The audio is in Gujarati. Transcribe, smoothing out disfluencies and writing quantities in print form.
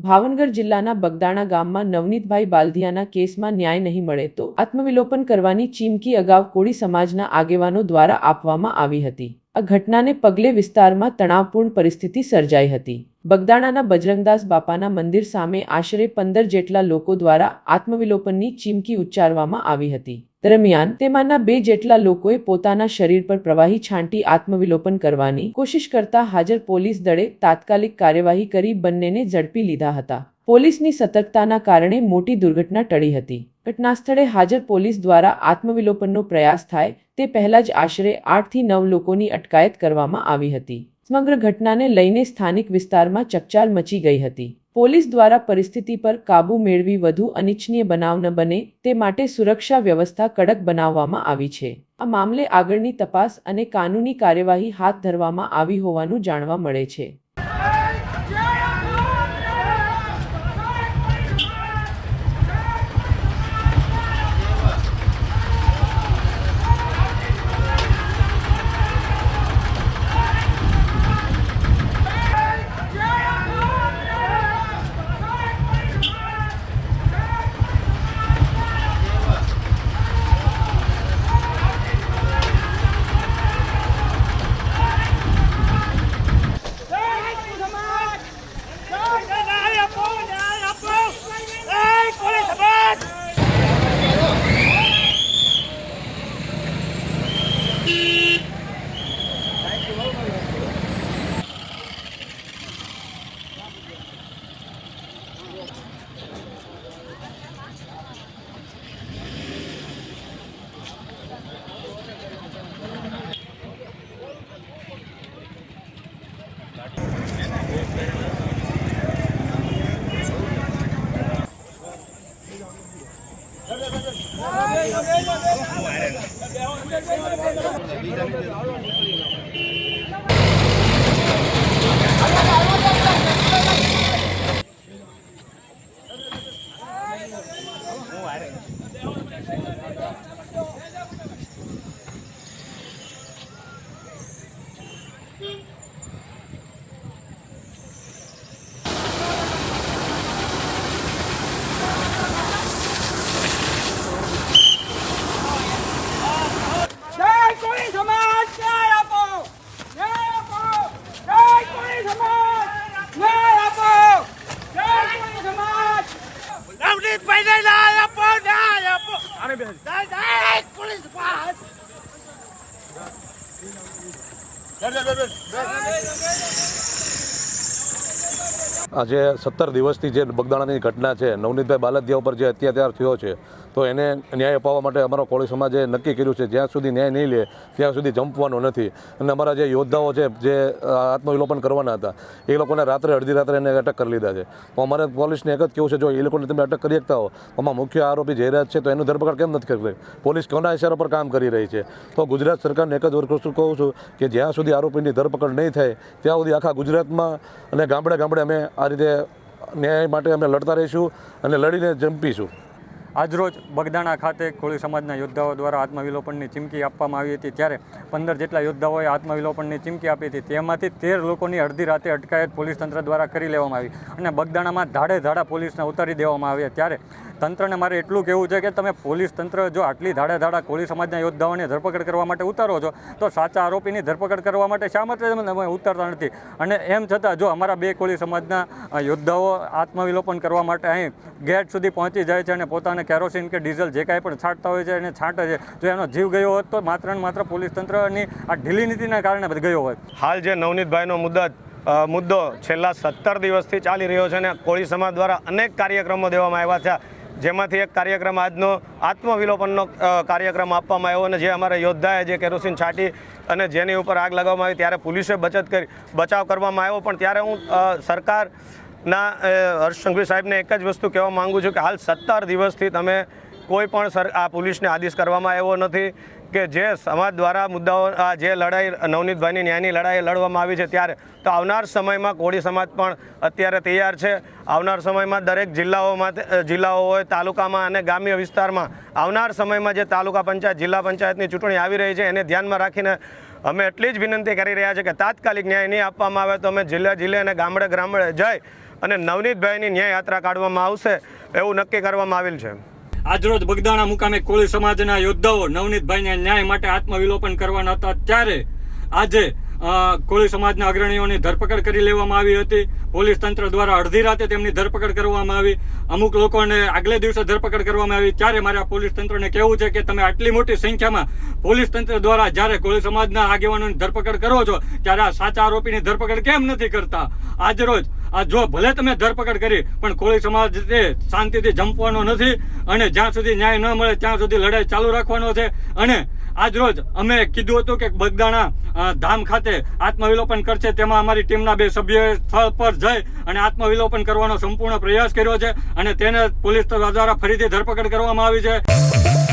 ભાવનગર જિલ્લાના બગદાણા ગામમાં નવનીતભાઈ બાલદિયાના કેસમાં ન્યાય નહીં મળે તો આત્મવિલોપન કરવાની ચીમકી અગાઉ કોળી સમાજના આગેવાનો દ્વારા આપવામાં આવી હતી। આ ઘટનાને પગલે વિસ્તારમાં તણાવપૂર્ણ પરિસ્થિતિ સર્જાઈ હતી। બગદાણાના બજરંગદાસ બાપાના મંદિર સામે આશરે 15 જેટલા લોકો દ્વારા આત્મવિલોપનની ચીમકી ઉચ્ચારવામાં આવી હતી। દરમિયાન તેમાંના 2 જેટલા લોકોએ પોતાના શરીર પર પ્રવાહી છાંટી આત્મવિલોપન કરવાની કોશિશ કરતા હાજર પોલીસ દળે તાત્કાલિક કાર્યવાહી કરી બંનેને ઝડપી લીધા હતા। પોલીસની સતર્કતાના કારણે મોટી દુર્ઘટના ટળી હતી। ઘટનાસ્થળે હાજર પોલીસ દ્વારા આત્મવિલોપનનો પ્રયાસ થાય તે પહેલા જ આશરે 8 થી 9 લોકોની અટકાયત કરવામાં આવી હતી। સમગ્ર ઘટનાને લઈને સ્થાનિક વિસ્તારમાં ચકચાર મચી ગઈ હતી। પોલીસ દ્વારા પરિસ્થિતિ પર કાબૂ મેળવી વધુ અનિચ્છનીય બનાવ ન બને તે માટે સુરક્ષા વ્યવસ્થા કડક બનાવવામાં આવી છે। આ મામલે આગળની તપાસ અને કાનૂની કાર્યવાહી હાથ ધરવામાં આવી હોવાનું જાણવા મળે છે। આજે 17 દિવસથી જે બગદાણાની ઘટના છે, નવનીતભાઈ બાલદિયા ઉપર જે અત્યાચાર થયો છે, તો એને ન્યાય અપાવવા માટે અમારો કોળી સમાજે નક્કી કર્યું છે જ્યાં સુધી ન્યાય નહીં લે ત્યાં સુધી જંપવાનો નથી। અને અમારા જે યોદ્ધાઓ છે જે આત્મવિલોપન કરવાના હતા એ લોકોને રાત્રે અડધી રાત્રે એને અટક કરી લીધા છે। તો અમારે પોલીસને એક જ કહેવું છે, જો એ લોકોને તમે અટક કરી શકતા હો, આમાં મુખ્ય આરોપી જયરાજ છે તો એનું ધરપકડ કેમ નથી કરી? પોલીસ કોના ઇશારા પર કામ કરી રહી છે? તો ગુજરાત સરકારને એક જ વસ્તુ કહું છું કે જ્યાં સુધી આરોપીની ધરપકડ નહીં થાય ત્યાં સુધી આખા ગુજરાતમાં અને ગામડે ગામડે અમે આ રીતે ન્યાય માટે અમે લડતા રહીશું અને લડીને જંપીશું। આજરોજ બગદાણા ખાતે કોળી સમાજના યોદ્ધાઓ દ્વારા આત્મવિલોપનની ચીમકી આપવામાં આવી હતી, ત્યારે 15 જેટલા યોદ્ધાઓએ આત્મવિલોપનની ચીમકી આપી હતી। તેમાંથી 13 લોકોની અડધી રાતે અટકાયત પોલીસ તંત્ર દ્વારા કરી લેવામાં આવી અને બગદાણામાં ધાડે ધાડા પોલીસને ઉતારી દેવામાં આવ્યા। ત્યારે તંત્રને મારે એટલું કહેવું છે કે તમે પોલીસ તંત્ર જો આટલી ધાડે ધાડા કોળી સમાજના યોદ્ધાઓને ધરપકડ કરવા માટે ઉતારો છો તો સાચા આરોપીની ધરપકડ કરવા માટે શા માટે તમે ઉતારતા નથી? અને એમ છતાં જો અમારા 2 કોળી સમાજના યોદ્ધાઓ આત્મવિલોપન કરવા માટે અહીં ગેટ સુધી પહોંચી જાય છે અને પોતાને કેરોસીન કે ડીઝલ જે કાંઈ પણ છાંટતા હોય છે એને છાંટે છે, જો એનો જીવ ગયો હોત તો માત્ર ને માત્ર પોલીસ તંત્રની આ ઢીલી નીતિના કારણે ગયો હોત। હાલ જે નવનીતભાઈનો મુદ્દો છેલ્લા 17 દિવસથી ચાલી રહ્યો છે અને કોળી સમાજ દ્વારા અનેક કાર્યક્રમો દેવામાં આવ્યા છે, જેમાંથી એક કાર્યક્રમ આજનો આત્મવિલોપનનો કાર્યક્રમ આપવામાં આવ્યો અને જે અમારા યોદ્ધાએ જે કેરોસીન છાંટી અને જેની ઉપર આગ લગાવવામાં આવી ત્યારે પોલીસે બચાવ કરવામાં આવ્યો। પણ ત્યારે હું સરકારના હર્ષ સંઘવી સાહેબને એક જ વસ્તુ કહેવા માગું છું કે હાલ 17 દિવસથી તમે કોઈ પણ આ પોલીસને આદેશ કરવામાં આવ્યો નથી કે જે સમાજ દ્વારા મુદ્દાઓ જે લડાઈ નવનીતભાઈની ન્યાયની લડાઈ લડવામાં આવી છે ત્યારે તો આવનાર સમયમાં કોળી સમાજ પણ અત્યારે તૈયાર છે। આવનાર સમયમાં દરેક જિલ્લાઓ હોય, તાલુકામાં અને ગ્રામ્ય વિસ્તારમાં આવનાર સમયમાં જે તાલુકા પંચાયત, જિલ્લા પંચાયતની ચૂંટણી આવી રહી છે એને ધ્યાનમાં રાખીને અમે એટલી જ વિનંતી કરી રહ્યા છીએ કે તાત્કાલિક ન્યાય નહીં આપવામાં આવે તો અમે જિલ્લે અને ગામડે જઈ અને નવનીતભાઈની ન્યાય યાત્રા કાઢવામાં આવશે એવું નક્કી કરવામાં આવેલ છે. આજરોજ બગદાણા મુકામે કોળી સમાજના યોદ્ધાઓ નવનીતભાઈને ન્યાય માટે આત્મવિલોપન કરવાના હતા ત્યારે આજે કોળી સમાજના અગ્રણીઓની ધરપકડ કરી લેવામાં આવી હતી. પોલીસ તંત્ર દ્વારા અડધી રાતે તેમની ધરપકડ કરવામાં આવી. અમુક લોકોને આગલે દિવસે ધરપકડ કરવામાં આવી. ત્યારે મારે આ પોલીસ તંત્રને કહેવું છે કે તમે આટલી મોટી સંખ્યામાં પોલીસ તંત્ર દ્વારા જ્યારે કોળી સમાજના આગેવાનોની ધરપકડ કરો છો ત્યારે આ સાચા આરોપીની ધરપકડ કેમ નથી કરતા? આજરોજ આ જો ભલે તમે ધરપકડ કરી પણ કોળી સમાજ શાંતિથી જંપવાનો નથી અને જ્યાં સુધી ન્યાય ન મળે ત્યાં સુધી લડાઈ ચાલુ રાખવાનો છે. અને આજરોજ અમે કીધું હતું કે બગદાણા ધામ ખાતે આત્મવિલોપન કરશે, તેમાં અમારી ટીમના 2 સભ્યોએ સ્થળ પર જઈ અને આત્મવિલોપન કરવાનો સંપૂર્ણ પ્રયાસ કર્યો છે અને તેને પોલીસ દ્વારા ફરીથી ધરપકડ કરવામાં આવી છે.